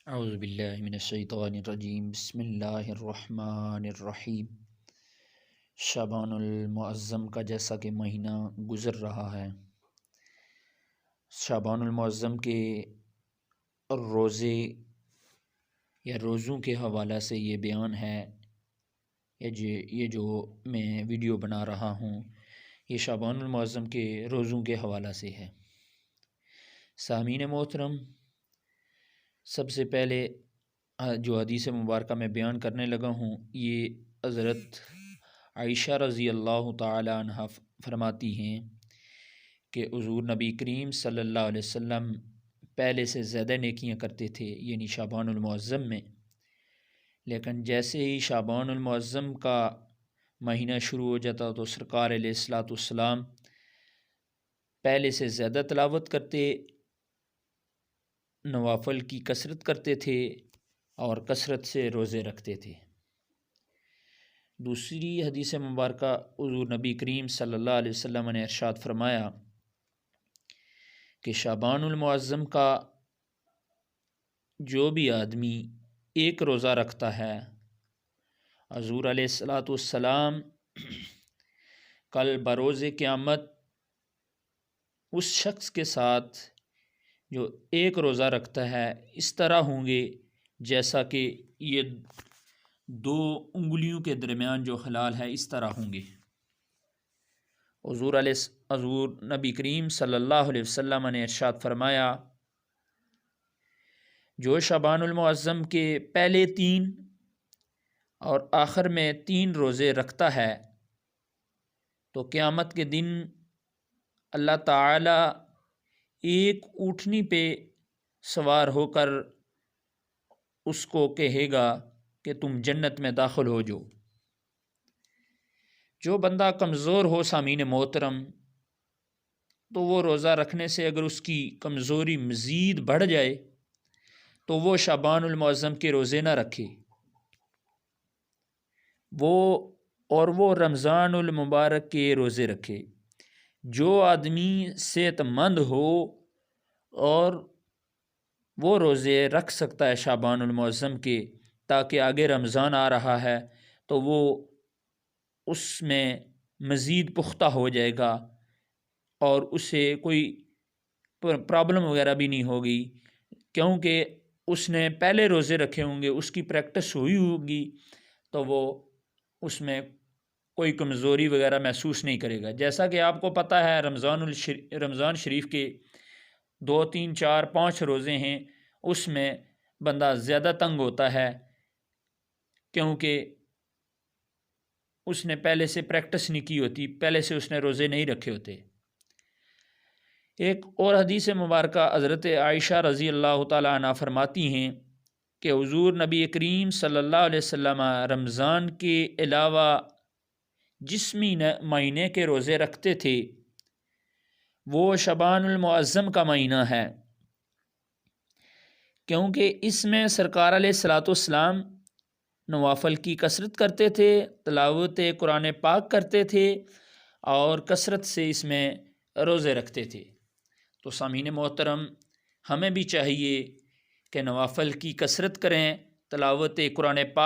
اعوذ باللہ من الشیطان الرجیم بسم اللہ الرحمن الرحیم۔ شعبان المعظم کا جیسا کہ مہینہ گزر رہا ہے، شعبان المعظم کے روزے یا روزوں کے حوالہ سے یہ بیان ہے، یہ جو میں ویڈیو بنا رہا ہوں یہ شعبان المعظم کے روزوں کے حوالہ سے ہے۔ سامعین محترم، سب سے پہلے جو حدیث مبارکہ میں بیان کرنے لگا ہوں یہ حضرت عائشہ رضی اللہ تعالی عنہ فرماتی ہیں کہ حضور نبی کریم صلی اللہ علیہ وسلم پہلے سے زیادہ نیکیاں کرتے تھے، یعنی شعبان المعظم میں، لیکن جیسے ہی شعبان المعظم کا مہینہ شروع ہو جاتا تو سرکار علیہ الصلاۃ والسلام پہلے سے زیادہ تلاوت کرتے، نوافل کی کثرت کرتے تھے اور کثرت سے روزے رکھتے تھے۔ دوسری حدیث مبارکہ حضور نبی کریم صلی اللہ علیہ وسلم نے ارشاد فرمایا کہ شعبان المعظم کا جو بھی آدمی ایک روزہ رکھتا ہے، حضور علیہ الصلاۃ والسلام کل بروز قیامت اس شخص کے ساتھ جو ایک روزہ رکھتا ہے اس طرح ہوں گے جیسا کہ یہ دو انگلیوں کے درمیان جو خلال ہے اس طرح ہوں گے۔ حضور نبی کریم صلی اللہ علیہ وسلم نے ارشاد فرمایا، جو شعبان المعظم کے پہلے 3 اور آخر میں 3 روزے رکھتا ہے تو قیامت کے دن اللہ تعالی ایک اونٹنی پہ سوار ہو کر اس کو کہے گا کہ تم جنت میں داخل ہو جو۔ جو بندہ کمزور ہو سامعین محترم، تو وہ روزہ رکھنے سے اگر اس کی کمزوری مزید بڑھ جائے تو وہ شعبان المعظم کے روزے نہ رکھے، وہ رمضان المبارک کے روزے رکھے۔ جو آدمی صحت مند ہو اور وہ روزے رکھ سکتا ہے شعبان المعظم کے، تاکہ آگے رمضان آ رہا ہے تو وہ اس میں مزید پختہ ہو جائے گا اور اسے کوئی پرابلم وغیرہ بھی نہیں ہوگی، کیونکہ اس نے پہلے روزے رکھے ہوں گے، اس کی پریکٹس ہوئی ہوگی تو وہ اس میں کوئی کمزوری وغیرہ محسوس نہیں کرے گا۔ جیسا کہ آپ کو پتہ ہے رمضان شریف کے 2 3 4 5 روزے ہیں، اس میں بندہ زیادہ تنگ ہوتا ہے کیونکہ اس نے پہلے سے پریکٹس نہیں کی ہوتی، پہلے سے اس نے روزے نہیں رکھے ہوتے۔ ایک اور حدیث مبارکہ حضرت عائشہ رضی اللہ تعالی عنہ فرماتی ہیں کہ حضور نبی کریم صلی اللہ علیہ وسلم رمضان کے علاوہ جس مہینے کے روزے رکھتے تھے وہ شعبان المعظم کا مہینہ ہے، کیونکہ اس میں سرکار علیہ الصلاۃ والسلام نوافل کی کثرت کرتے تھے، تلاوت قرآن پاک کرتے تھے اور کثرت سے اس میں روزے رکھتے تھے۔ تو سامعین محترم، ہمیں بھی چاہیے کہ نوافل کی کثرت کریں، تلاوت قرآن پاک